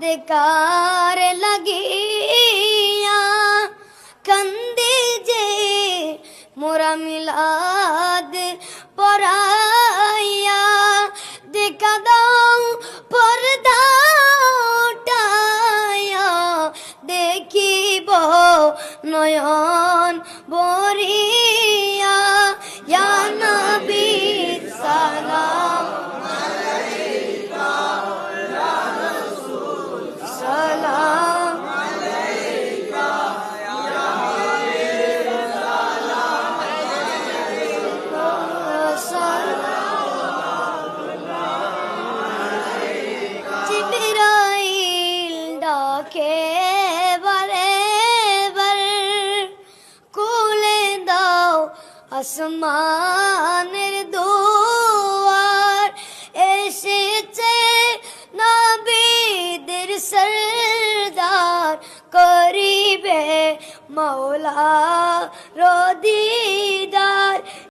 দেকার লাগিয়া কান্দে যে মোরা মিলাদ পরাইয়া দেখা দাও পর্দা উঠাইয়া দেখিব নয়ন বরিয়া ইয়া নবী সালাম আলাইকা ইয়া রাসূল সালাম আলাইকা ইয়া হাবিব সালাম আলাইকা সালাম আলাইকা জিবরাইল ডাকে আসমানের দুয়ার এসেছে নবীদের সরদার করিবে মাওলা